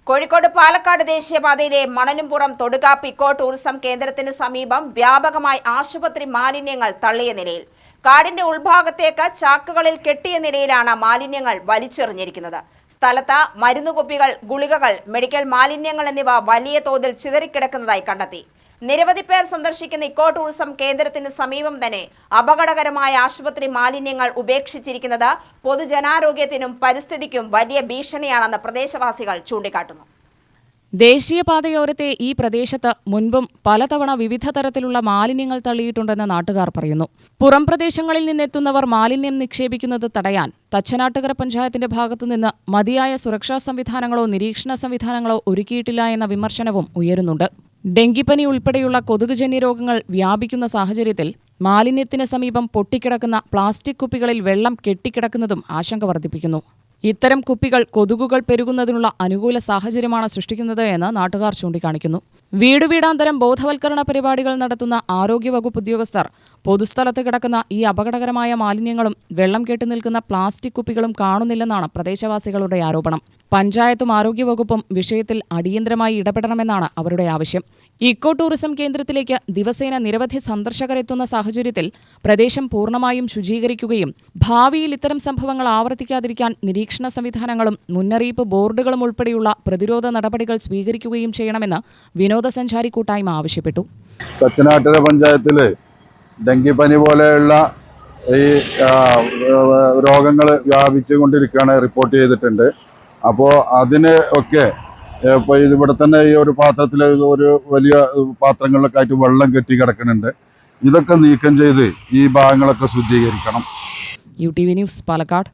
കോഴിക്കോട് പാലക്കാട് ദേശീയപാതയിലെ മണലുംപുറം തൊടുകാപ്പ് eco tourism കേന്ദ്രത്തിന് സമീപം വ്യാപകമായി ആശുപത്രി മാലിന്യങ്ങൾ തള്ളിയ നിലയിൽ. കാടിന്റെ ഉൾഭാഗത്തേക്ക് ചാക്കുകളിൽ കെട്ടിയ നിലയിലാണ് മാലിന്യങ്ങൾ വലിച്ചെറിഞ്ഞിരിക്കുന്നത്. സ്ഥലത്ത് മരുന്നുകുപ്പികൾ, ഗുളികകൾ, മെഡിക്കൽ മാലിന്യങ്ങൾ എന്നിവ വലിയ തോതിൽ ചിതറിക്കിടക്കുന്നതായി കണ്ടെത്തി. നിരവധി പേർ സന്ദർശിക്കുന്ന ഇക്കോ ടൂറിസം കേന്ദ്രത്തിന് സമീപം തന്നെ അപകടകരമായ ആശുപത്രി മാലിന്യങ്ങൾ ഉപേക്ഷിച്ചിരിക്കുന്നത് പൊതുജനാരോഗ്യത്തിനും പരിസ്ഥിതിക്കും വലിയ ഭീഷണിയാണെന്ന് പ്രദേശവാസികൾ ചൂണ്ടിക്കാട്ടുന്നു. ദേശീയപാതയോരത്തെ ഈ പ്രദേശത്ത് മുൻപും പലതവണ വിവിധ തരത്തിലുള്ള മാലിന്യങ്ങൾ തള്ളിയിട്ടുണ്ടെന്ന് നാട്ടുകാർ പറയുന്നു. പുറം പ്രദേശങ്ങളിൽ നിന്നെത്തുന്നവർ മാലിന്യം നിക്ഷേപിക്കുന്നത് തടയാൻ തച്ചനാട്ടുകര പഞ്ചായത്തിന്റെ ഭാഗത്തുനിന്ന് മതിയായ സുരക്ഷാ സംവിധാനങ്ങളോ നിരീക്ഷണ സംവിധാനങ്ങളോ ഒരുക്കിയിട്ടില്ല എന്ന വിമർശനവും ഉയരുന്നുണ്ട്. ഡെങ്കിപ്പനി ഉൾപ്പെടെയുള്ള കൊതുകുജന്യ രോഗങ്ങൾ വ്യാപിക്കുന്ന സാഹചര്യത്തിൽ മാലിന്യത്തിന് സമീപം പൊട്ടിക്കിടക്കുന്ന പ്ലാസ്റ്റിക് കുപ്പികളിൽ വെള്ളം കെട്ടിക്കിടക്കുന്നതും ആശങ്ക വർദ്ധിപ്പിക്കുന്നു. ഇത്തരം കുപ്പികൾ കൊതുകുകൾ പെരുകുന്നതിനുള്ള അനുകൂല സാഹചര്യമാണ് സൃഷ്ടിക്കുന്നത് എന്ന് നാട്ടുകാർ ചൂണ്ടിക്കാണിക്കുന്നു. വീടുവീടാന്തരം ബോധവൽക്കരണ പരിപാടികൾ നടത്തുന്ന ആരോഗ്യവകുപ്പ് ഉദ്യോഗസ്ഥർ പൊതുസ്ഥലത്ത് കിടക്കുന്ന ഈ അപകടകരമായ മാലിന്യങ്ങളും വെള്ളം കെട്ടിനിൽക്കുന്ന പ്ലാസ്റ്റിക് കുപ്പികളും കാണുന്നില്ലെന്നാണ് പ്രദേശവാസികളുടെ ആരോപണം. പഞ്ചായത്തും ആരോഗ്യവകുപ്പും വിഷയത്തിൽ അടിയന്തരമായി ഇടപെടണമെന്നാണ് അവരുടെ ആവശ്യം. ഇക്കോ ടൂറിസം കേന്ദ്രത്തിലേക്ക് ദിവസേന നിരവധി സന്ദർശകർ എത്തുന്ന സാഹചര്യത്തിൽ പ്രദേശം പൂർണ്ണമായും ശുചീകരിക്കുകയും ഭാവിയിൽ ഇത്തരം സംഭവങ്ങൾ ആവർത്തിക്കാതിരിക്കാൻ നിരീക്ഷണ സംവിധാനങ്ങളും മുന്നറിയിപ്പ് ബോർഡുകളും ഉൾപ്പെടെയുള്ള പ്രതിരോധ നടപടികൾ സ്വീകരിക്കുകയും ചെയ്യണമെന്ന് വിനോദസഞ്ചാരി കൂട്ടായ്മ ആവശ്യപ്പെട്ടു. തച്ചനാട്ടുകര പഞ്ചായത്തില് ഡെങ്കിപ്പനി പോലെയുള്ള ഈ രോഗങ്ങൾ വ്യാപിച്ചുകൊണ്ടിരിക്കുകയാണ്, റിപ്പോർട്ട് ചെയ്തിട്ടുണ്ട്. അപ്പോൾ അതിന് ഒക്കെ ഇപ്പോൾ ഇവിടെ തന്നെ ഈ ഒരു പാത്രത്തിൽ ഒരു വലിയ പാത്രങ്ങളിലൊക്കെ ആയിട്ട് വെള്ളം കെട്ടി കിടക്കുന്നുണ്ട്. ഇതൊക്കെ നീക്കം ചെയ്ത് ഈ ഭാഗങ്ങളൊക്കെ ശുദ്ധീകരിക്കണം. UTV news, Palakkad.